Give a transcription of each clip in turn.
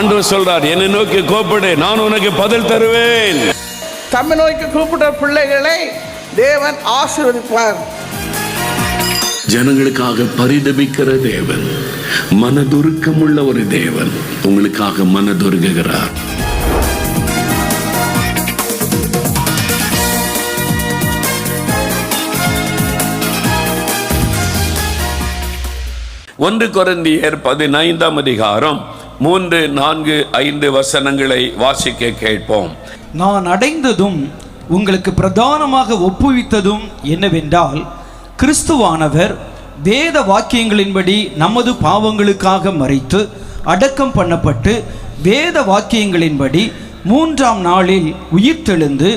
ஆண்டவர் சொல்றார், என்னை நோக்கி கூப்பிடு, நான் உனக்கு பதில் தருவேன். தம்மை நோக்கி கூப்பிட்ட பிள்ளைகளை தேவன் ஆசீர்வதிப்பார். ஜனங்களுக்காக பரிதபிக்கிற தேவன், மனதுருக்கமுள்ள ஒரு தேவன் உங்களுக்காக மனதுருகுகிறார். ஒன்று கொரிந்தியர் 15ஆம் அதிகாரம் 3, 4, 5 வசனங்களை வாசிக்க கேட்போம். நான் அடைந்ததும் உங்களுக்கு பிரதானமாக ஒப்புவித்ததும் என்னவென்றால், கிறிஸ்துவானவர் வேத வாக்கியங்களின்படி நமது பாவங்களுக்காக மரித்து அடக்கம் பண்ணப்பட்டு வேத வாக்கியங்களின்படி 3ஆம் நாளில் உயிர்த்தெழுந்து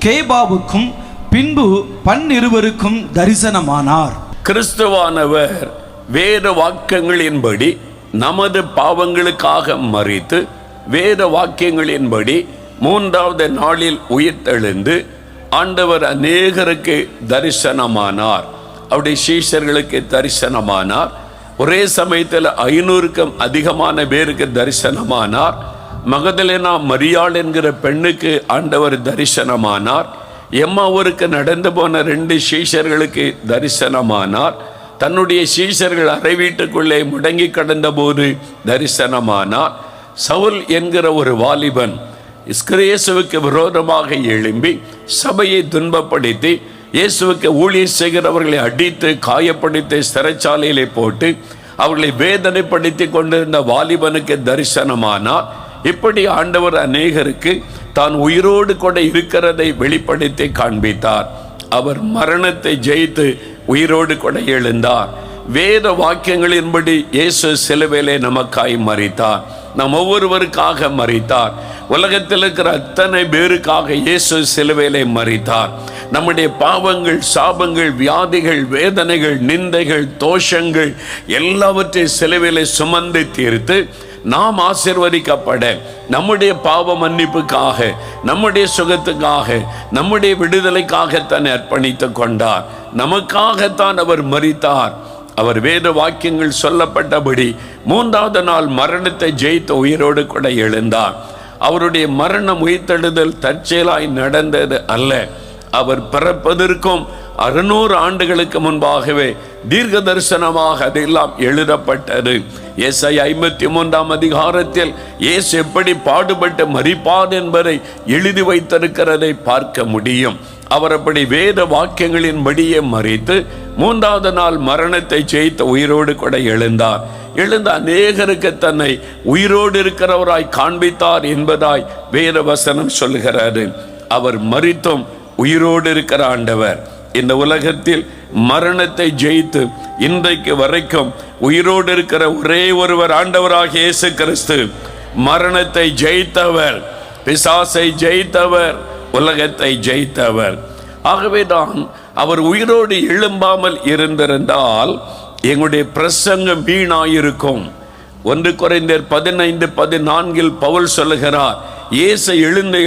கேபாவுக்கும் பின்பு பன்னிருவருக்கும் தரிசனமானார். கிறிஸ்துவானவர் வேத வாக்கியங்களின்படி நமது பாவங்களுக்காக மரித்து வேத வாக்கியங்களின்படி 3வது நாளில் உயிர்த்தெழுந்து ஆண்டவர் அநேகருக்கு தரிசனமானார். அவருடைய சீஷர்களுக்கு தரிசனமானார். ஒரே சமயத்தில் 500க்கும் அதிகமான பேருக்கு தரிசனமானார். மகதலேனா மரியாள் என்கிற பெண்ணுக்கு ஆண்டவர் தரிசனமானார். எம்மாவூருக்கு நடந்து போன 2 சீஷர்களுக்கு தரிசனமானார். தன்னுடைய சீஷர்கள் அறை வீட்டுக்குள்ளே முடங்கி கடந்த போது தரிசனமானார். சவுல் என்கிற ஒரு வாலிபன் இயேசுவுக்கு விரோதமாக எழும்பி சபையை துன்பப்படுத்தி இயேசுவுக்கு ஊழியர் செய்கிறவர்களை அடித்து காயப்படுத்தி சிறைச்சாலையிலே போட்டு அவர்களை வேதனைப்படுத்தி கொண்டிருந்த வாலிபனுக்கு தரிசனமானார். இப்படி ஆண்டவர் அநேகருக்கு தான் உயிரோடு கூட இருக்கிறதை வெளிப்படுத்தி காண்பித்தார். அவர் மரணத்தை ஜெயித்து உயிரோடு கூட எழுந்தார். வேத வாக்கியங்களின்படி இயேசு சிலுவையிலே நமக்காய் மரித்தார். நம் ஒவ்வொருவருக்காக மரித்தார். உலகத்தில் இருக்கிற அத்தனை பேருக்காக இயேசு சிலுவையிலே மரித்தார். நம்முடைய பாவங்கள், சாபங்கள், வியாதிகள், வேதனைகள், நிந்தைகள், தோஷங்கள் எல்லாவற்றையும் சிலுவையிலே சுமந்து தீர்த்து நாம் ஆசீர்வதிக்கப்பட நம்முடைய பாவ மன்னிப்புக்காக, நம்முடைய சுகத்துக்காக, நம்முடைய விடுதலைக்காக தன்னை அர்ப்பணித்துக் கொண்டார். நமக்காகத்தான் அவர் மரித்தார். அவர் வேத வாக்கியங்கள் சொல்லப்பட்டபடி 3வது நாள் மரணத்தை ஜெயித்த உயிரோடு கூட எழுந்தார். அவருடைய மரணம் உயிர்த்தெழுதல் தற்செயலாய் நடந்தது அல்ல. அவர் பிறப்பதற்கும் 600 ஆண்டுகளுக்கு முன்பாகவே தீர்க்க தரிசனமாக அதெல்லாம் எழுதப்பட்டது. ஏசாயா 53ஆம் அதிகாரத்தில் இயேசு எப்படி பாடுபட்டு மரிப்பார் என்பதை எழுதி வைத்திருக்கிறதை பார்க்க முடியும். அவர் அப்படி வேத வாக்கியங்களின்படியே மரித்து 3வது நாள் மரணத்தை ஜெயித்த உயிரோடு கூட எழுந்தார். எழுந்த அநேகருக்கு தன்னை உயிரோடு இருக்கிறவராய் காண்பித்தார் என்பதாய் வேத வசனம் சொல்கிறது. அவர் மரித்தும் உயிரோடு இருக்கிற ஆண்டவர். இந்த உலகத்தில் மரணத்தை ஜெயித்து இன்றைக்கு வரைக்கும் உயிரோடு இருக்கிற ஒரே ஒருவர் ஆண்டவராகிய இயேசு கிறிஸ்து. மரணத்தை ஜெயித்தவர், பிசாசை ஜெயித்தவர், உலகத்தை ஜெயித்தவர். ஆகவேதான் அவர் உயிரோடு எழும்பாமல் இருந்திருந்தால் எங்களுடைய பிரசங்கம் வீணாயிருக்கும். 1 கொரிந்தியர் 15:14 பவுல் சொல்லுகிறார், இயேசு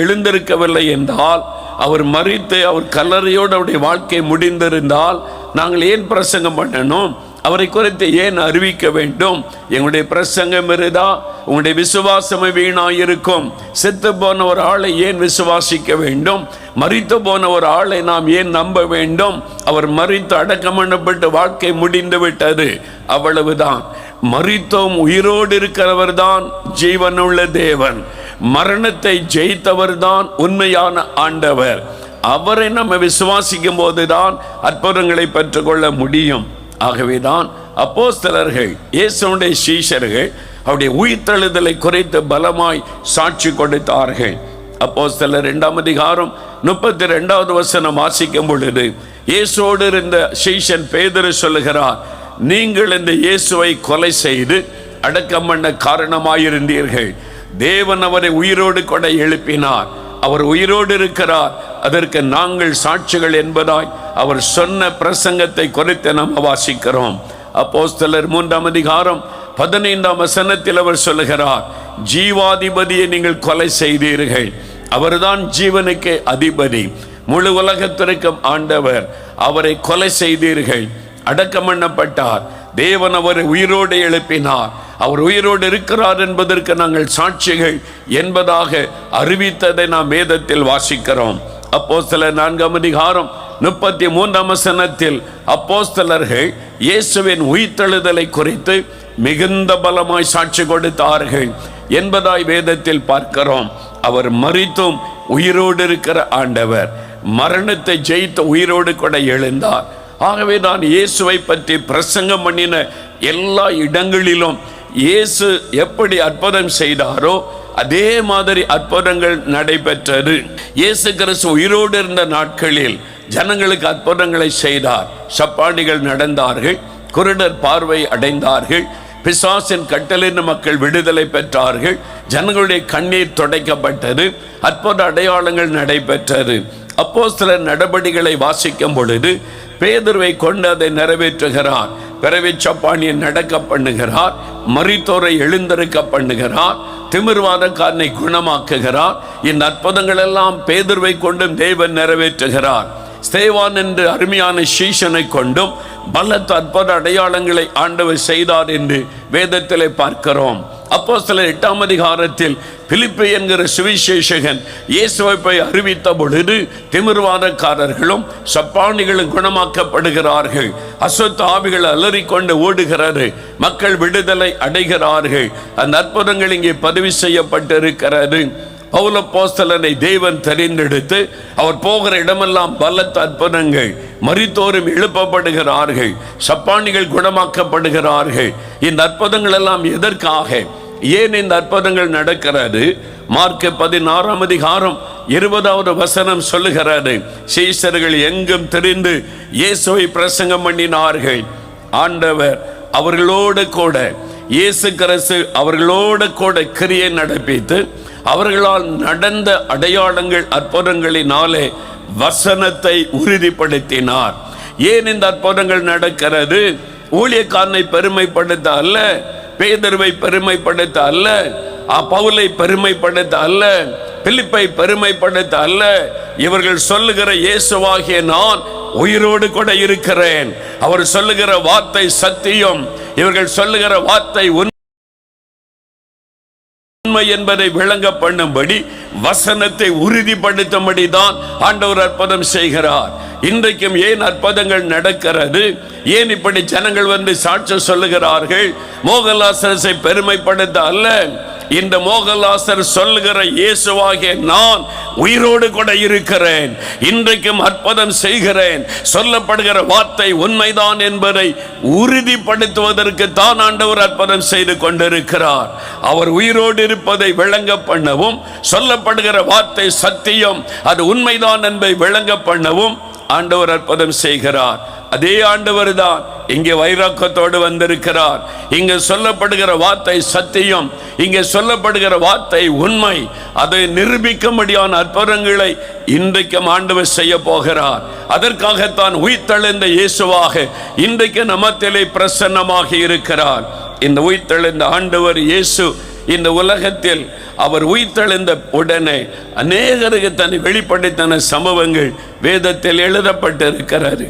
எழுந்திருக்கவில்லை என்றால், அவர் மரித்து அவர் கல்லறையோடு அவருடைய வாழ்க்கை முடிந்திருந்தால் நாங்கள் ஏன் பிரசங்கம் பண்ணணும்? அவரை குறித்து ஏன் அறிவிக்க வேண்டும்? எங்களுடைய பிரசங்கம் இருந்தா உங்களுடைய விசுவாசமே வீணாயிருக்கும். செத்து போன ஒரு ஆளை ஏன் விசுவாசிக்க வேண்டும்? மரித்து போன ஒரு ஆளை நாம் ஏன் நம்ப வேண்டும்? அவர் மரித்து அடக்கம் பண்ணப்பட்டு வாழ்க்கை முடிந்து விட்டது, அவ்வளவுதான். மரித்தோம் உயிரோடு இருக்கிறவர் தான் ஜீவனுள்ள தேவன். மரணத்தை ஜெயித்தவர் தான் உண்மையான ஆண்டவர். அவரை நம்ம விசுவாசிக்கும் போதுதான் அற்புதங்களை பெற்றுக்கொள்ள முடியும். ஆகவேதான் அப்போஸ்தலர்கள், இயேசுவுடைய சீஷர்கள் அவருடைய உயிர்த்தெழுதலை குறித்து பலமாய் சாட்சி கொடுத்தார்கள். அப்போஸ்தலர் 2ஆம் அதிகாரம் 32வது வசனம் வாசிக்கும் பொழுது இயேசுவோடு இருந்த சீஷன் பேதுரு சொல்லுகிறார், நீங்கள் இந்த இயேசுவை கொலை செய்து அடக்கம் பண்ண காரணமாயிருந்தீர்கள். தேவன் அவரை உயிரோடு கூட எழுப்பினார். அவர் உயிரோடு இருக்கிறார், அதற்கு நாங்கள் சாட்சிகள் என்பதாய் அவர் சொன்ன பிரசங்கத்தை குறித்து நாம் வாசிக்கிறோம். அப்போஸ்தலர் 3ஆம் அதிகாரம் 15ஆம் வசனத்தில் அவர் சொல்லுகிறார், ஜீவாதிபதியை நீங்கள் கொலை செய்தீர்கள். அவர்தான் ஜீவனுக்கு அதிபதி, முழு உலகத்திற்கும் ஆண்டவர். அவரை கொலை செய்தீர்கள், அடக்கம் பண்ணப்பட்டார். தேவன் அவரை உயிரோடு எழுப்பினார். அவர் உயிரோடு இருக்கிறார் என்பதற்கு நாங்கள் சாட்சிகள் என்பதாக அறிவித்ததை நாம் வேதத்தில் வாசிக்கிறோம். அப்போஸ்தலர் 4ஆம் அதிகாரம் 33ஆம் வசனத்தில் அப்போஸ்தலர்கள் இயேசுவின் உயிர்த்தெழுதலை குறித்து மிகுந்த பலமாய் சாட்சி கொடுத்தார்கள் என்பதாய் வேதத்தில் பார்க்கிறோம். அவர் மரித்தும் உயிரோடு இருக்கிற ஆண்டவர், மரணத்தை ஜெயித்த உயிரோடு கூட எழுந்தார். ஆகவே நான் இயேசுவை பற்றி பிரசங்கம் பண்ணின எல்லா இடங்களிலும் இயேசு எப்படி அற்புதம் செய்தாரோ அதே மாதிரி அற்புதங்கள் நடைபெற்றது. இயேசு கிறிஸ்து உயிரோடு இருந்த நாட்களில் ஜனங்களுக்கு அற்புதங்களை செய்தார். சப்பாடிகள் நடந்தார்கள், குருடர் பார்வை அடைந்தார்கள், பிசாசின் கட்டளின் மக்கள் விடுதலை பெற்றார்கள், ஜனங்களுடைய கண்ணீர் துடைக்கப்பட்டது, அற்புத அடையாளங்கள் நடைபெற்றது. அப்போஸ்தலர் நடபடிகளை வாசிக்கும் பொழுது பேதுருவை கொண்டு அதை நிறைவேற்றுகிறார். பிறவி சப்பானியை நடக்க பண்ணுகிறார், மரித்தோரை எழுந்திருக்க பண்ணுகிறார், திமிர்வாதக்காரனை குணமாக்குகிறார். இந்த அற்புதங்கள் எல்லாம் பேதுருவை கொண்டும் தேவன் நிறைவேற்றுகிறார். ஸ்தேவான் என்று அருமையான சீஷனை கொண்டும் பலத்த அற்புத அடையாளங்களை ஆண்டவர் செய்தார் என்று வேதத்திலே பார்க்கிறோம். அப்போஸ்தலர் 8ஆம் அதிகாரத்தில் பிலிப்பு என்கிற சுவிசேஷகன் இயேசுவை போய் அறிவித்த பொழுது திமிர்வாதக்காரர்களும் சப்பானிகளும் குணமாக்கப்படுகிறார்கள், அசுத்த ஆவிகள் அலறிக்கொண்டு ஓடுகிறது, மக்கள் விடுதலை அடைகிறார்கள். அந்த அற்புதங்கள் இங்கே பதிவு செய்யப்பட்டிருக்கிறது. பவுல் அப்போஸ்தலனை தேவன் தெரிந்தெடுத்து அவர் போகிற இடமெல்லாம் பலத்த அற்புதங்கள், மரித்தோரும் எழுப்பப்படுகிறார்கள், சப்பானிகள் குணமாக்கப்படுகிறார்கள். இந்த அற்புதங்கள் எல்லாம் எதற்காக, ஏன் இந்த அற்புதங்கள் நடக்கிறது? மார்க் 16ஆம் அதிகாரம் 20வது வசனம் சொல்லுகிறது, சீஷர்கள் எங்கும் தெரிந்து இயேசுவை பிரசங்கம் பண்ணினார்கள். ஆண்டவர் அவர்களோடு கூட, இயேசு கிறிஸ்து அவர்களோடு கூட கிரியை நடப்பித்து அவர்களால் நடந்த அடையாளங்கள் அற்புதங்களினாலே வசனத்தை உறுதிப்படுத்தினார். ஏன் இந்த அற்புதங்கள் நடக்கிறது? ஊழியக்காரனை பெருமைப்படுத்த அல்ல, பேதுருவை பெருமைப்படுத்த அல்ல, பவுலை பெருமைப்படுத்த அல்ல, பிலிப்பை பெருமைப்படுத்த அல்ல. இவர்கள் சொல்லுகிற இயேசுவாகிய நான் உயிரோடு கூட இருக்கிறேன், அவர் சொல்லுகிற வார்த்தை சத்தியம், இவர்கள் சொல்லுகிற வார்த்தை உண்மை என்பதை விளங்க பண்ணும்படி வசனத்தை உறுதிப்படுத்தும்படி தான் ஆண்டவர் அற்புதம் செய்கிறார். இன்றைக்கும் ஏன் அற்புதங்கள் நடக்கிறது? ஏன் இப்படி ஜனங்கள் வந்து சாட்சி சொல்லுகிறார்கள்? மோகலாசரை பெருமைப்படுத்த அல்ல, இந்த மோகலாசர் சொல்லுகிற இயேசுவாகிய நான் உயிரோடு கூட இருக்கிறேன், இன்றைக்கும் அற்புதம் செய்கிறேன், சொல்லப்படுகிற வார்த்தை உண்மைதான் என்பதை உறுதிப்படுத்துவதற்கு தான் ஆண்டவர் அற்புதம் செய்து கொண்டிருக்கிறார். அவர் உயிரோடு இருப்பதை விளங்க பண்ணவும், சொல்லப்படுகிற வார்த்தை சத்தியம், அது உண்மைதான் என்பதை விளங்க பண்ணவும் ஆண்டவர் அற்புதம் செய்கிறார். அதே ஆண்டவர் தான் இங்கே வைராக்கத்தோடு வந்திருக்கிறார். இங்கே சொல்லப்படுகிற வார்த்தை சத்தியம், இங்கே சொல்லப்படுகிற வார்த்தை உண்மை, அதை நிரூபிக்கும்படியான அற்புதங்களை இன்றைக்கும் ஆண்டவர் செய்ய போகிறார். அதற்காகத்தான் உயிர்த்தெழுந்த இயேசுவாக இன்றைக்கு நமத்திலே பிரசன்னமாக இருக்கிறார். இந்த உயிர்த்தெழுந்த ஆண்டவர் இயேசு இந்த உலகத்தில் அவர் உயிர்த்தெழுந்த உடனே அநேகருக்கு தன்னை வெளிப்படுத்தின சம்பவங்கள் வேதத்தில் எழுதப்பட்டிருக்கிறது.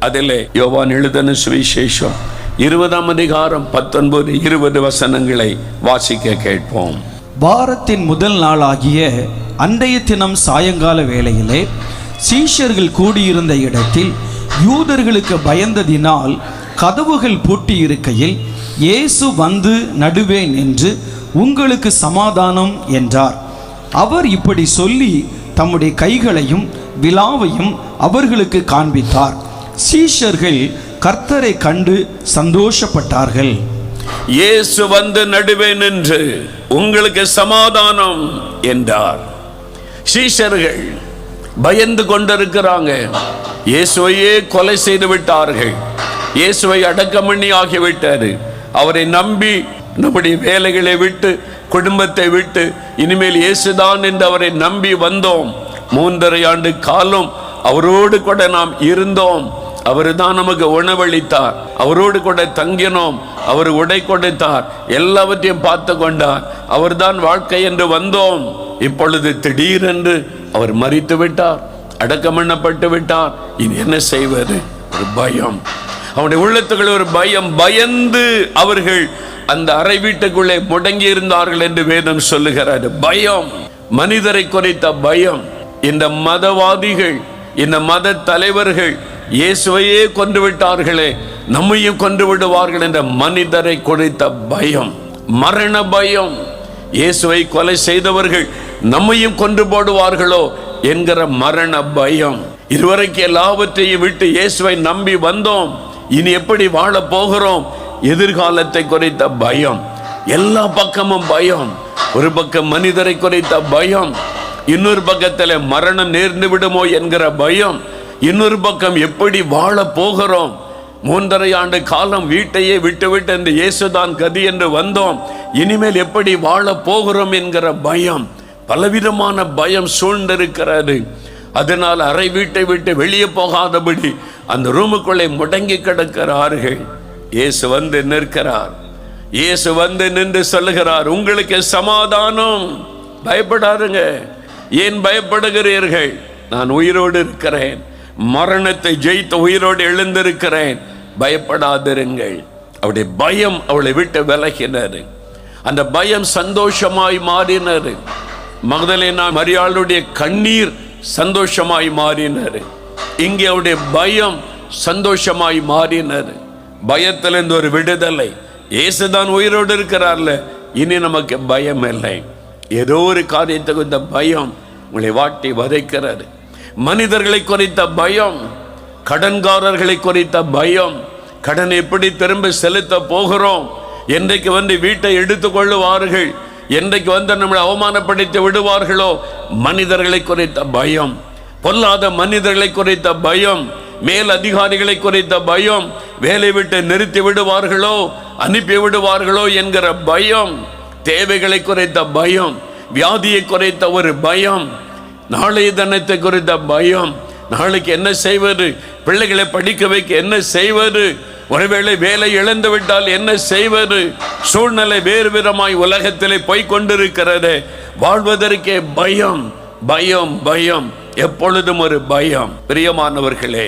அதிலே யோவான் எழுதின சுவிசேஷம் 20ஆம் அதிகாரம் 19-20 வசனங்களை வாசிக்க கேட்போம். வாரத்தின் முதல் நாளாகிய அன்றைய தினம் சாயங்கால வேளையிலே சீஷர்கள் கூடியிருந்த இடத்தில் யூதர்களுக்கு பயந்ததினால் கதவுகள் பூட்டி இருக்கையில் இயேசு வந்து நடுவே நின்று உங்களுக்கு சமாதானம் என்றார். அவர் இப்படி சொல்லி தம்முடைய கைகளையும் விலாவையும் அவர்களுக்கு காண்பித்தார். சீஷர்கள் கர்த்தரை கண்டு சந்தோஷப்பட்டார்கள். இயேசு வந்து நடுவே நின்று உங்களுக்கு சமாதானம் என்றார். சீஷர்கள் பயந்து கொண்டிருக்கிறாங்க. இயேசுவையே கொலை செய்து விட்டார்கள், இயேசுவை அடக்கம் பண்ணி ஆகிவிட்டாரு. அவரை நம்பி நம்முடைய வேலைகளை விட்டு, குடும்பத்தை விட்டு, இனிமேல் இயேசுதான் என்று அவரை நம்பி வந்தோம். 3.5 ஆண்டு காலம் அவரோடு கூட நாம் இருந்தோம். அவர் தான் நமக்கு உணவளித்தார், அவரோடு கூட தங்கினோம், அவர் உடை கொடுத்தார், எல்லாவற்றையும் பார்த்து கொண்டார். அவர் தான் வாழ்க்கை என்று வந்தோம். இப்பொழுது திடீரென்று அவர் மரித்து விட்டார், அடக்கம் பண்ணப்பட்டு விட்டார். இனி என்ன செய்வது? ஒரு பயம். அவனுடைய உள்ளத்துக்குள்ள ஒரு பயம், பயந்து அவர்கள் அந்த அறை வீட்டுக்குள்ளே முடங்கி இருந்தார்கள் என்று வேதம் சொல்லுகிறார். பயம், மனிதரை குறித்த பயம். இந்த மதவாதிகள், இந்த மத தலைவர்கள் இயேசுவையே கொன்று விட்டார்களே, நம்மையும் கொன்று விடுவார்கள் என்ற மனிதரை குறித்த பயம், மரண பயம். இயேசுவை கொலை செய்தவர்கள் நம்மையும் கொன்று போடுவார்களோ என்கிற மரண பயம். இதுவரைக்கும் எல்லாவற்றையும் விட்டு இயேசுவை நம்பி வந்தோம், இனி எப்படி வாழ போகிறோம், எதிர்காலத்தை குறித்த பயம். எல்லா பக்கமும் பயம். ஒரு பக்கம் மனிதரை குறித்த பயம், இன்னொரு பக்கத்தில் மரணம் நேர்ந்து விடுமோ என்கிற பயம், இன்னொரு பக்கம் எப்படி வாழ போகிறோம். 3.5 ஆண்டு காலம் வீட்டையே விட்டுவிட்டு இந்த இயேசுதான் கதி என்று வந்தோம், இனிமேல் எப்படி வாழ போகிறோம் என்கிற பயம். பலவிதமான பயம் சூழ்ந்திருக்கிறது. அதனால் அறை வீட்டை விட்டு வெளியே போகாதபடி அந்த ரூமுக்குள்ளே முடங்கி கிடக்கிறார்கள். இயேசு வந்து நிற்கிறார். இயேசு வந்து நின்று சொல்லுகிறார், உங்களுக்கு சமாதானம், பயப்படாதுங்க. ஏன் பயப்படுகிறீர்கள்? நான் உயிரோடு இருக்கிறேன், மரணத்தை ஜெயித்த உயிரோடு எழுந்திருக்கிறேன், பயப்படாதிருங்கள். அவருடைய பயம் அவளை விட்டு விலகினது. அந்த பயம் சந்தோஷமாய் மாறினது. மகதலேனா மரியாளுடைய கண்ணீர் சந்தோஷமாய் மாறினது. இங்கே அவருடைய பயம் சந்தோஷமாய் மாறினது. பயத்திலிருந்து ஒரு விடுதலை. இயேசுதான் உயிரோடு இருக்கிறார்ல, இனி நமக்கு பயம் இல்லை. ஏதோ ஒரு காரியத்துக்கு இந்த பயம் உங்களை வாட்டி வதைக்கிறது. மனிதர்களை குறித்த பயம், கடன்காரர்களை குறித்த பயம், கடன் எப்படி திரும்ப செலுத்த போகிறோம், என்றைக்கு வந்து வீட்டை எடுத்துக்கொள்ளுவார்கள், என்றைக்கு வந்து நம்மளை அவமானப்படுத்தி விடுவார்களோ, மனிதர்களை குறித்த பயம், பொல்லாத மனிதர்களை குறித்த பயம், மேல் அதிகாரிகளை குறித்த பயம், வேலை விட்டு நிறுத்தி விடுவார்களோ, அனுப்பி விடுவார்களோ என்கிற பயம், தேவைகளை குறைத்த பயம், வியாதியை குறைத்த ஒரு பயம், நாளைய தினத்தை குறித்த பயம், நாளைக்கு என்ன செய்வது, பிள்ளைகளை படிக்க வைக்க என்ன செய்வது, ஒருவேளை வேலை இழந்து விட்டால் என்ன செய்வது, சூழ்நிலை வேறு விதமாய் உலகத்திலே போய்கொண்டிருக்கிறது. வாழ்வதற்கே பயம், பயம், பயம், எப்பொழுதும் ஒரு பயம். பிரியமானவர்களே,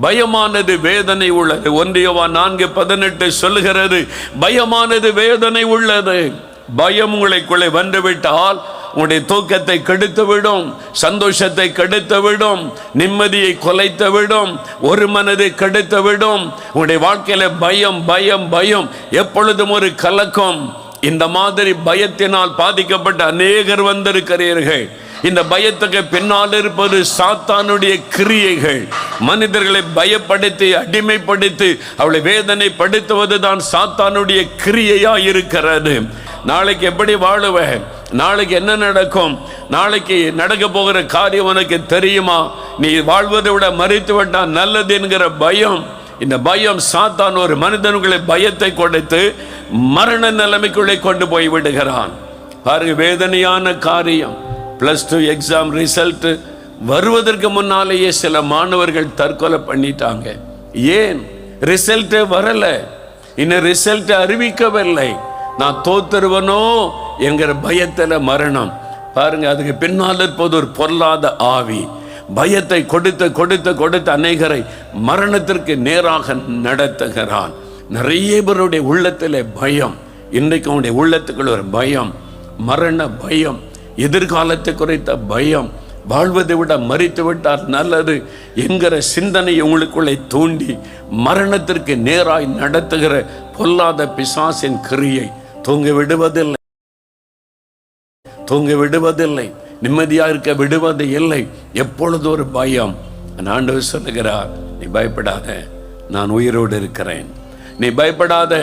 பயமானது வேதனை உள்ளது. 1 யோவான் 4:18 சொல்லுகிறது, பயமானது வேதனை உள்ளது. பயம் உங்களுக்குள்ளே வந்துவிட்டால் உங்களுடைய தூக்கத்தை கெடுத்துவிடும், சந்தோஷத்தை கெடுத்துவிடும், நிம்மதியை குலைத்துவிடும், ஒரு மனதை கெடுத்துவிடும். உங்களுடைய வாழ்க்கையில பயம், பயம், பயம், எப்பொழுதும் ஒரு கலக்கம். இந்த மாதிரி பயத்தினால் பாதிக்கப்பட்ட அநேகர் வந்திருக்கிறீர்கள். இந்த பயத்துக்கு பின்னால் இருப்பது சாத்தானுடைய கிரியைகள். மனிதர்களை பயப்படுத்தி அடிமைப்படுத்தி அவளை வேதனைப்படுத்துவது தான் சாத்தானுடைய கிரியையா இருக்கிறது. நாளைக்கு எப்படி வாழுவேன், நாளைக்கு என்ன நடக்கும், நாளைக்கு நடக்க போகிற காரியம் உனக்கு தெரியுமா, நீ வாழ்வதை விட மறித்து விட்டால் நல்லது என்கிற பயம். இந்த பயம் சாத்தான் ஒரு மனிதனுக்குள்ளே பயத்தை கொடுத்து மரண நிலைமைக்குள்ளே கொண்டு போய் விடுகிறான். பாருங்க, வேதனையான காரியம். +2 எக்ஸாம் ரிசல்ட் வருவதற்கு முன்னாலேயே சில மாணவர்கள் தற்கொலை பண்ணிட்டாங்க. ஏன்? ரிசல்ட்டே வரல, இன்னும் ரிசல்ட் அறிவிக்கவில்லை, நான் தோத்துருவனோ என்கிற பயத்தில் மரணம். பாருங்க, அதுக்கு பின்னால் இருப்பது ஒரு பொல்லாத ஆவி. பயத்தை கொடுத்து கொடுத்து கொடுத்து அநேகரை மரணத்திற்கு நேராக நடத்துகிறான். நிறைய பேருடைய உள்ளத்தில் பயம். இன்றைக்கு அவனுடைய உள்ளத்துக்குள்ள ஒரு பயம், மரண பயம், எதிர்காலத்தை குறித்த பயம், வாழ்வதை விட மறித்து விட்டால் நல்லது என்கிற சிந்தனை உங்களுக்குள்ளே தூண்டி மரணத்திற்கு நேராய் நடத்துகிற பொல்லாத பிசாசின் கிரியை தூங்க விடுவதில்லை, தூங்க விடுவதில்லை, நிம்மதியாக இருக்க விடுவது இல்லை. எப்பொழுது ஒரு பயம். ஆண்டவர் சொல்லுகிறார், நீ பயப்படாத, நான் உயிரோடு இருக்கிறேன், நீ பயப்படாத,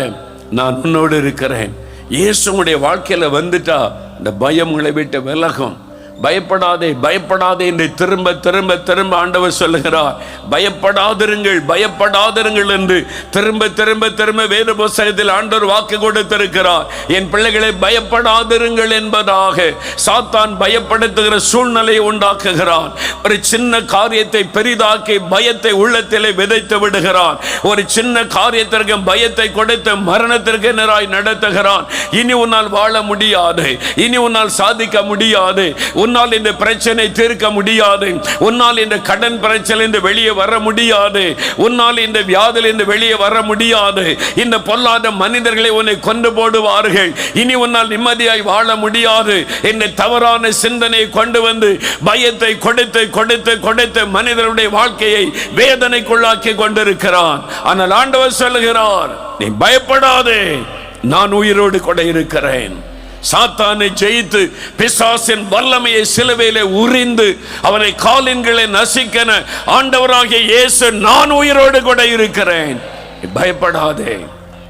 நான் உன்னோடு இருக்கிறேன். இயேசுடைய வாழ்க்கையில வந்துட்டா இந்த பயம் உங்களை விட்டு விலகும். பயப்படாதே, பயப்படாதே என்று திரும்ப திரும்ப திரும்ப ஆண்டவர் சொல்லுகிறார். பயப்படாதிருங்கள், பயப்படாதிருங்கள் என்று திரும்ப திரும்ப திரும்ப வேத புத்தகத்தில் ஆண்டவர் வாக்கு கொடுத்திருக்கிறார். என் பிள்ளைகளை பயப்படாதிருங்கள் என்பதாக சாத்தான் பயப்படுத்துகிற சூழ்நிலையை உண்டாக்குகிறான். ஒரு சின்ன காரியத்தை பெரிதாக்கி பயத்தை உள்ளத்திலே விதைத்து விடுகிறான். ஒரு சின்ன காரியத்திற்கு பயத்தை கொடுத்து மரணத்திற்கு நேராய் நடத்துகிறான். இனி உன்னால் வாழ முடியாது, இனி உன்னால் சாதிக்க முடியாது, உன்னால் இந்த பிரச்சனை தீர்க்க முடியாது, உன்னால் இந்த கடன் பிரச்சனை வெளியே வர முடியாது, உன்னால் இந்த வியாதியிலிருந்து வெளியே வர முடியாது, இந்த பொல்லாத மனிதர்களை உன்னை கொண்டு போடுவார்கள், இனி உன்னால் நிம்மதியாய் வாழ முடியாது என்ற தவறான சிந்தனையை கொண்டு வந்து பயத்தை கொடுத்து கொடுத்து கொடுத்து மனிதனுடைய வாழ்க்கையை வேதனைக்குள்ளாக்கி கொண்டிருக்கிறான். ஆனால் ஆண்டவர் சொல்லுகிறார், நீ பயப்படாதே, நான் உயிரோடு கூட இருக்கிறேன். சாத்தானை ஜெயித்து பிசாசின் வல்லமையை சிலுவையிலே உரிந்து அவனை காலின்களை நசிக்கன ஆண்டவராகிய இயேசு நான் உயிரோடு கூட இருக்கிறேன், பயப்படாதே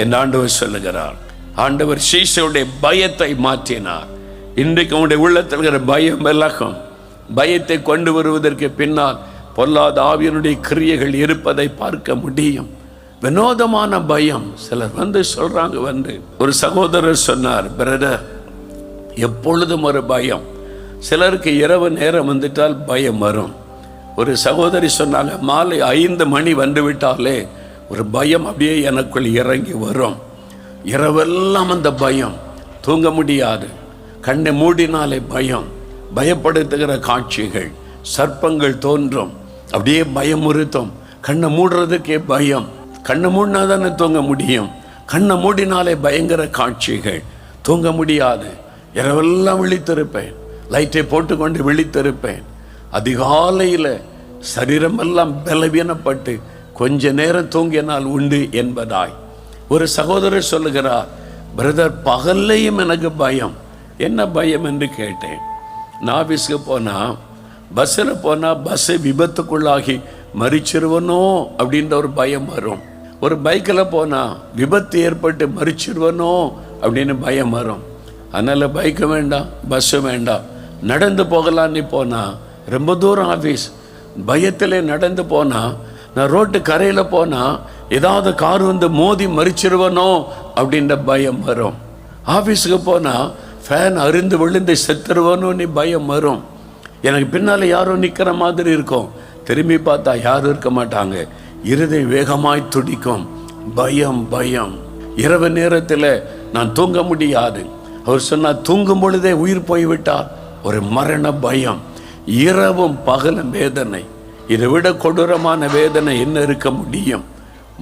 என்று ஆண்டவர் சொல்லுகிறார். ஆண்டவர் சீஷருடைய பயத்தை மாற்றினார். இன்றைக்கு உங்களுடைய உள்ளத்தில் இருக்கிற பயம் விலகும். பயத்தை கொண்டு வருவதற்கு பின்னால் பொல்லாத ஆவியினுடைய கிரியைகள் இருப்பதை பார்க்க முடியும். வினோதமான பயம். சிலர் வந்து சொல்றாங்க, ஒரு சகோதரர் சொன்னார், பிரதர் எப்பொழுதும் ஒரு பயம். சிலருக்கு இரவு நேரம் வந்துட்டால் பயம் வரும். ஒரு சகோதரி சொன்னாங்க, மாலை 5 மணி வந்துவிட்டாலே ஒரு பயம் அப்படியே எனக்குள் இறங்கி வரும். இரவெல்லாம் அந்த பயம், தூங்க முடியாது, கண்ணை மூடினாலே பயம், பயப்படுத்துகிற காட்சிகள், சர்ப்பங்கள் தோன்றும், அப்படியே பயமுறுத்தும். கண்ணை மூடுறதுக்கே பயம், கண்ணை மூடினா தானே தூங்க முடியும், கண்ணை மூடினாலே பயங்கர காட்சிகள், தூங்க முடியாது. இரவெல்லாம் விழித்திருப்பேன், லைட்டை போட்டுக்கொண்டு விழித்திருப்பேன். அதிகாலையில் சரீரமெல்லாம் பலவீனப்பட்டு கொஞ்ச நேரம் தூங்கினால் உண்டு என்பதாய். ஒரு சகோதரர் சொல்லுகிறார், பிரதர் பகல்லையும் எனக்கு பயம். என்ன பயம் என்று கேட்டேன். நான் ஆஃபீஸுக்கு போனால், பஸ்ஸில் போனால் பஸ்ஸை விபத்துக்குள்ளாகி மறிச்சிருவனோ அப்படின்ற ஒரு பயம் வரும். ஒரு பைக்கில் போனால் விபத்து ஏற்பட்டு மறிச்சிருவனோ அப்படின்னு பயம் வரும். அதனால் பைக்கு வேண்டாம், பஸ்ஸு வேண்டாம், நடந்து போகலான்னு போனால் ரொம்ப தூரம் ஆஃபீஸ், பயத்தில் நடந்து போனால், நான் ரோட்டு கரையில் போனால் ஏதாவது கார் வந்து மோதி மறிச்சிருவனோ அப்படின்ற பயம் வரும். ஆஃபீஸுக்கு போனால் ஃபேன் அருந்து விழுந்து செத்துருவனோன்னு பயம் வரும். எனக்கு பின்னால் யாரும் நிற்கிற மாதிரி இருக்கும், திரும்பி பார்த்தா யாரும் இருக்க மாட்டாங்க, இருதயம் வேகமாய் துடிக்கும். பயம் பயம். இரவு நேரத்தில் நான் தூங்க முடியாது. அவர் சொன்னார், தூங்கும் பொழுதே உயிர் போய்விட்டார். ஒரு மரண பயம், இரவும் பகலும் வேதனை. இதை விட கொடூரமான வேதனை என்ன இருக்க முடியும்?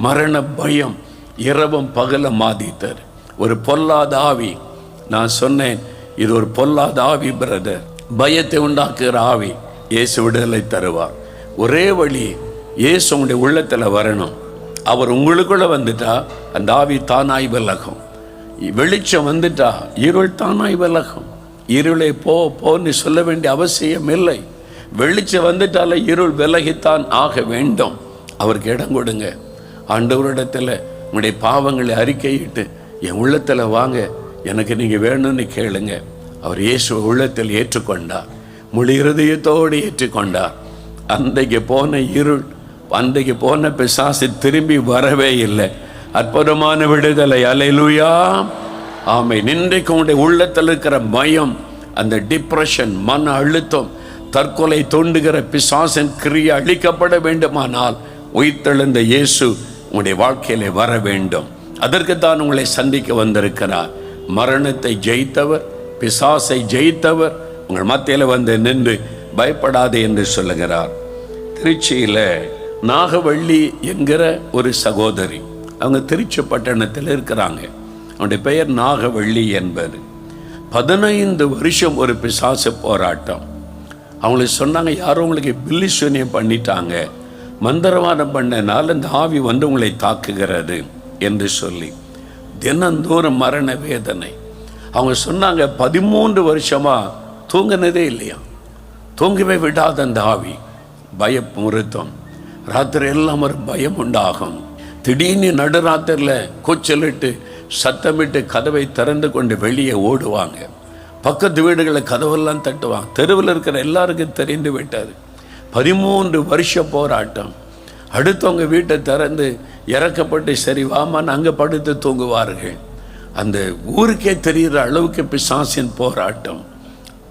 மரண பயம், இரவும் பகலும் மாதித்தர். ஒரு பொல்லாத ஆவி. நான் சொன்னேன், இது ஒரு பொல்லாத ஆவி பிரதர், பயத்தை உண்டாக்குகிற ஆவி. இயேசு விடுதலை தருவார். ஒரே வழி, இயேசு உங்களுடைய உள்ளத்தில் வரணும். அவர் உங்களுக்குள்ள வந்துட்டா அந்த ஆவி தானாய் விலகும். வெளிச்சம் வந்துட்டா இருள் தானாய் விலகும். இருளை போன்னு சொல்ல வேண்டிய அவசியம் இல்லை. வெளிச்சம் வந்துட்டால இருள் விலகித்தான் ஆக வேண்டும். அவருக்கு இடம் கொடுங்க. ஆண்டவரிடத்தில் உங்களுடைய பாவங்களை அறிக்கையிட்டு, என் உள்ளத்தில் வாங்க, எனக்கு நீங்கள் வேணும்னு கேளுங்க. அவர் இயேசு உள்ளத்தில் ஏற்றுக்கொண்டார், முழு இருதயத்தோடு ஏற்றுக்கொண்டார். அன்றைக்கு போன இருள், அன்றைக்கு போன பிசாசு திரும்பி வரவே இல்லை. அற்புதமான விடுதலை. அல்லேலூயா, ஆமென். இன்றைக்கு உங்களுடைய உள்ளத்தில் இருக்கிற பயம், அந்த டிப்ரெஷன், மன அழுத்தம், தற்கொலை தோண்டுகிற பிசாசின் கிரியை அழிக்கப்பட வேண்டுமானால் உயிர்த்தெழுந்த இயேசு உங்களுடைய வாழ்க்கையிலே வர வேண்டும். அதற்கு தான் உங்களை சந்திக்க வந்திருக்கிறார். மரணத்தை ஜெயித்தவர், பிசாசை ஜெயித்தவர் உங்கள் மத்தியில் வந்து நின்று பயப்படாதே என்று சொல்லுகிறார். திருச்சியில் நாகவள்ளி என்கிற ஒரு சகோதரி, அவங்க திருச்சி பட்டணத்தில் இருக்கிறாங்க. அவனுடைய பெயர் நாகவள்ளி என்பது. 15 வருஷம் ஒரு பிசாசு போராட்டம். அவங்களுக்கு சொன்னாங்க, யாரும் உங்களுக்கு பில்லி சூனியம் பண்ணிட்டாங்க, மந்திரவாதம் பண்ணனால இந்த ஆவி வந்து உங்களை தாக்குகிறது என்று சொல்லி தினந்தோறும் மரண வேதனை. அவங்க சொன்னாங்க, 13 வருஷமா தூங்கினதே இல்லையா, தூங்கவே விடாத அந்த ஆவி. பயமுறுத்தம், ராத்திரி எல்லாம் ஒரு பயம் உண்டாகும். திடீர்னு நடுராத்திரில் கூச்சலிட்டு சத்தமிட்டு கதவை திறந்து கொண்டு வெளியே ஓடுவாங்க. பக்கத்து வீடுகளை கதவெல்லாம் தட்டுவாங்க. தெருவில் இருக்கிற எல்லாருக்கும் தெரிந்து விட்டார். 13 வருஷ போராட்டம். அடுத்தவங்க வீட்டை திறந்து இறக்கப்பட்டு சரி வாமான்னு அங்கே படுத்து தூங்குவார்கள். அந்த ஊருக்கே தெரிகிற அளவுக்கு பிசாசின் போராட்டம்.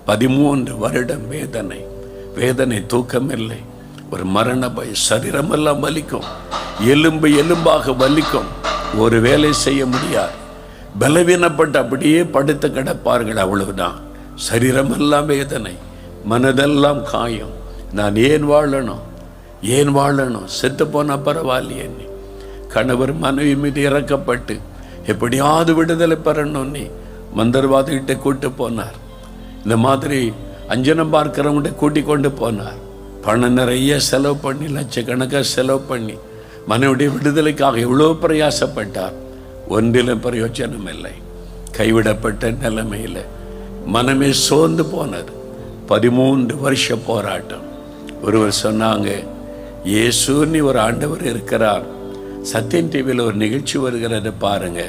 13 வருடம் வேதனை, வேதனை, தூக்கமில்லை, ஒரு மரண பயம். சரீரமெல்லாம் வலிக்கும், எலும்பு எலும்பாக வலிக்கும், ஒரு வேலை செய்ய முடியாது, பலவீனப்பட்டு அப்படியே படுத்து கிடப்பார்கள். அவ்வளவுதான். சரீரமெல்லாம் வேதனை, மனதெல்லாம் காயம். நான் ஏன் வாழணும், ஏன் வாழணும், செத்து போன பரவாயில்லையே. கணவர் மனைவி மீது இறக்கப்பட்டு எப்படியாவது விடுதலை பெறணும்னு மந்திரவாதிகிட்ட கூட்டு போனார். இந்த மாதிரி அஞ்சனம் பார்க்கிறவங்கிட்ட கூட்டி கொண்டு போனார். பணம் நிறைய செலவு பண்ணி, லட்சக்கணக்காக செலவு பண்ணி மனைவிடைய விடுதலைக்காக எவ்வளோ பிரயாசப்பட்டார். ஒன்றிலும் பிரயோஜனம் இல்லை. கைவிடப்பட்ட நிலைமையில் மனமே சோர்ந்து போனது. 13 வருஷ போராட்டம். ஒருவர் சொன்னாங்க, இயேசுன்னு ஒரு ஆண்டவர் இருக்கிறார், சத்தியம் டிவியில் ஒரு நிகழ்ச்சி வருகிறத பாருங்க,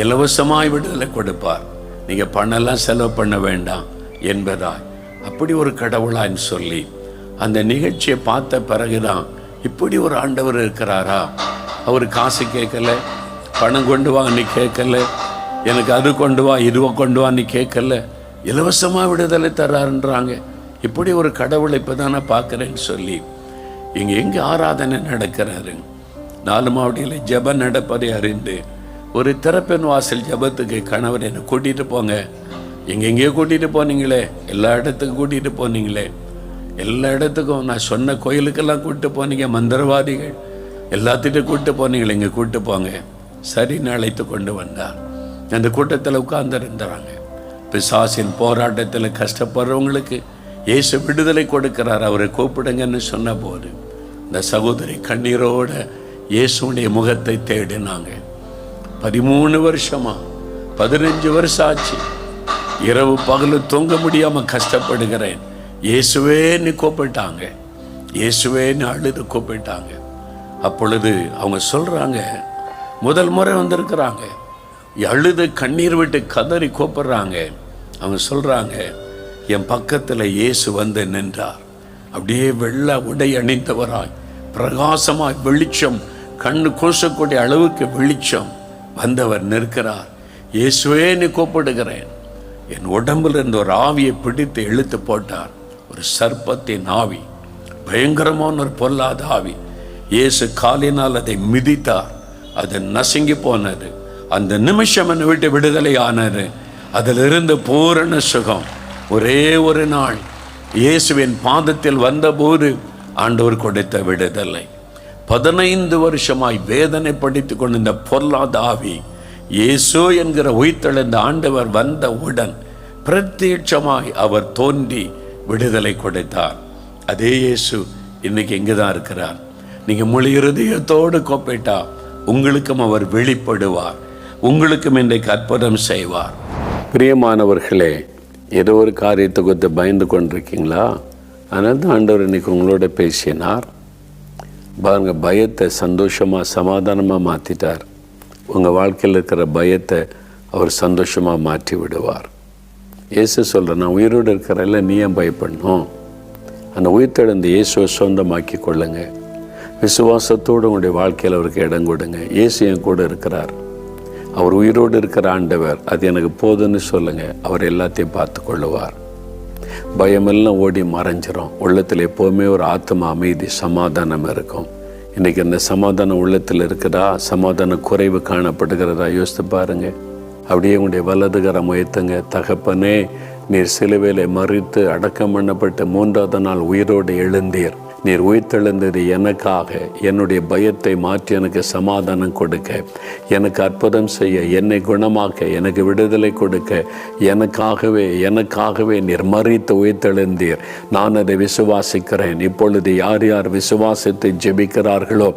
இலவசமாய் விடுதலை கொடுப்பார், நீங்கள் பணம்லாம் செலவு பண்ண வேண்டாம் என்பதாய். அப்படி ஒரு கடவுளான்னு சொல்லி அந்த நிகழ்ச்சியை பார்த்த பிறகுதான் இப்படி ஒரு ஆண்டவர் இருக்கிறாரா. அவர் காசு கேட்கல, பணம் கொண்டு வான்னு கேட்கல, எனக்கு அது கொண்டு வா இதுவை கொண்டு வான்னு கேட்கல, இலவசமாக விடுதலை தர்றாருன்றாங்க. இப்படி ஒரு கடவுளை இப்போ தானே பார்க்குறேன்னு சொல்லி இங்கே எங்கே ஆராதனை நடக்கிறாரு. 4 மாவட்டத்தில் ஜெபம் நடப்பதை அறிந்து ஒரு திறப்பின் வாசல் ஜெபத்துக்கு கணவர் என்னை கூட்டிகிட்டு போங்க, எங்கெங்கேயோ கூட்டிகிட்டு போனீங்களே, எல்லா இடத்துக்கும் கூட்டிகிட்டு போனீங்களே, எல்லா இடத்துக்கும் நான் சொன்ன கோயிலுக்கெல்லாம் கூப்பிட்டு போனீங்க, மந்திரவாதிகள் எல்லாத்திட்டும் கூப்பிட்டு போனீங்களே, இங்கே கூப்பிட்டு போங்க. சரின்னு அழைத்து கொண்டு வந்தார். அந்த கூட்டத்தில் உட்கார்ந்துருந்தாங்க. பிசாசின் போராட்டத்தில் கஷ்டப்படுறவங்களுக்கு இயேசு விடுதலை கொடுக்கிறார், அவரை கூப்பிடுங்கன்னு சொன்ன போது இந்த சகோதரி கண்ணீரோட இயேசுடைய முகத்தை தேடினாங்க. 13 வருஷமா 15 வருஷம் ஆச்சு, இரவு பகல் தூங்க முடியாமல் கஷ்டப்படுகிறேன், இயேசுவேன்னு கூப்பிட்டாங்க, இயேசுவேன்னு அழுது கூப்பிட்டாங்க. அப்பொழுது அவங்க சொல்கிறாங்க, முதல் முறை வந்திருக்கிறாங்க, அழுது கண்ணீர் விட்டு கதறி கூப்பிடுறாங்க. அவங்க சொல்கிறாங்க, என் பக்கத்தில் இயேசு வந்து நின்றார். அப்படியே வெள்ளை உடை அணிந்தவராய் பிரகாசமாய் வெளிச்சம், கண்ணு கூசக்கூடிய அளவுக்கு வெளிச்சம் வந்தவர் நிற்கிறார். இயேசுவேன்னு கூப்பிடுகிறேன். என் உடம்புல இருந்து ஒரு ஆவியை பிடித்து இழுத்து போட்டார். ஒரு சர்ப்பத்தின் ஆவி, பயங்கரமான ஒரு பொல்லாத ஆவி. இயேசு காலினால் அதை மிதித்தார், அது நசுங்கி போனது. அந்த நிமிஷம் என்னை விட்டு விடுதலை ஆனது. அதிலிருந்து பூரண சுகம். ஒரே ஒரு நாள் இயேசுவின் பாதத்தில் வந்தபோது ஆண்டவர் கொடுத்த விடுதலை. 15 வருஷமாய் வேதனை படித்து கொண்டு இந்த பொல்லாத ஆவி இயேசு என்கிற உயிர்த்தெழுந்த ஆண்டவர் வந்தவுடன் பிரத்யட்சமாய் அவர் தோன்றி விடுதலை கொடுத்தார். அதே இயேசு இன்னைக்கு இங்கே தான் இருக்கிறார். நீங்கள் முழு இருதயத்தோடு கூப்பிட்டா உங்களுக்கும் அவர் வெளிப்படுவார், உங்களுக்கும் இன்றைக்கு அற்புதம் செய்வார். பிரியமானவர்களே, ஏதோ ஒரு காரியத்தை குறித்து பயந்து கொண்டிருக்கீங்களா? அதனால தான் ஆண்டவர் இன்னைக்கு உங்களோட பேசினார். பாருங்க, பயத்தை சந்தோஷமாக சமாதானமாக மாற்றிட்டார். உங்கள் வாழ்க்கையில் இருக்கிற பயத்தை அவர் சந்தோஷமாக மாற்றி விடுவார். இயேசு சொல்கிறேன், நான் உயிரோடு இருக்கிறதில்ல, நீ ஏன் பயப்படணும்? அந்த உயிர்த்தெழுந்த இயேசுவை சொந்தமாக்கி கொள்ளுங்க. விசுவாசத்தோடு உங்களுடைய வாழ்க்கையில் அவருக்கு இடம் கொடுங்க. இயேசு என் கூட இருக்கிறார், அவர் உயிரோடு இருக்கிற ஆண்டவர், அது எனக்கு போதுன்னு சொல்லுங்கள். அவர் எல்லாத்தையும் பார்த்து கொள்ளுவார். பயமெல்லாம் ஓடி மறைஞ்சிரும். உள்ளத்தில் எப்போவுமே ஒரு ஆத்ம அமைதி, சமாதானம் இருக்கும். இன்றைக்கி அந்த சமாதானம் உள்ளத்தில் இருக்குதா? சமாதான குறைவு காணப்படுகிறதா? யோசித்து பாருங்கள். அப்படியே உங்களுடைய வலதுகரம் உயர்த்துங்க. தகப்பனே, நீர் சிலுவையிலே மறித்து அடக்கம் பண்ணப்பட்ட 3ஆவது நாள் உயிரோடு எழுந்தீர். நீர் உயிர்த்தெழுந்தது எனக்காக. என்னுடைய பயத்தை மாற்றி எனக்கு சமாதானம் கொடுக்க, எனக்கு அற்புதம் செய்ய, என்னை குணமாக்க, எனக்கு விடுதலை கொடுக்க, எனக்காகவே நீர் மறித்து உயிர்த்தெழுந்தீர். நான் அதை விசுவாசிக்கிறேன். இப்பொழுது யார் யார் விசுவாசத்தை ஜெபிக்கிறார்களோ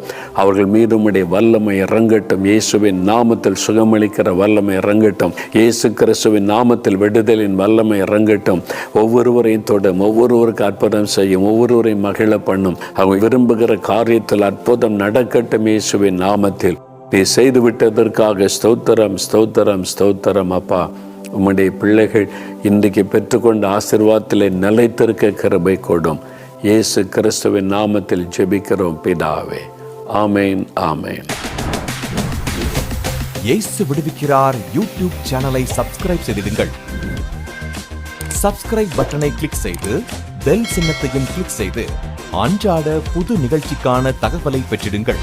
அவர்கள் மீது உம்முடைய வல்லமை இறங்கட்டும். இயேசுவின் நாமத்தில் சுகமளிக்கிற வல்லமை இறங்கட்டும். இயேசு கிறிஸ்துவின் நாமத்தில் விடுதலின் வல்லமை இறங்கட்டும். ஒவ்வொருவரையும் தொடும், ஒவ்வொருவருக்கு அற்புதம் செய்யும், ஒவ்வொருவரையும் மகிழ பண்ணும். அவங்க விரும்புகிற காரியத்தில் அற்புதம் நடக்கட்டும். இயேசுவின் நாமத்தில் நீ செய்து விட்டதற்காக ஸ்தோத்திரம், ஸ்தோத்திரம், ஸ்தோத்திரம். அப்பா, உம்முடைய பிள்ளைகள் இன்றைக்கு பெற்றுக்கொண்ட ஆசீர்வாதத்திலே நிலைத்திருக்க கிருபை கொடும். இயேசு கிறிஸ்துவின் நாமத்தில் ஜெபிக்கிறோம் பிதாவே. ஆமேன், ஆமேன். இயேசு விடுவிக்கிறார் யூடியூப் சேனலை சப்ஸ்கிரைப் செய்திடுங்கள். சப்ஸ்கிரைப் பட்டனை கிளிக் செய்து பெல் சின்னத்தையும் கிளிக் செய்து அன்றாட புது நிகழ்ச்சிக்கான தகவலை பெற்றிடுங்கள்.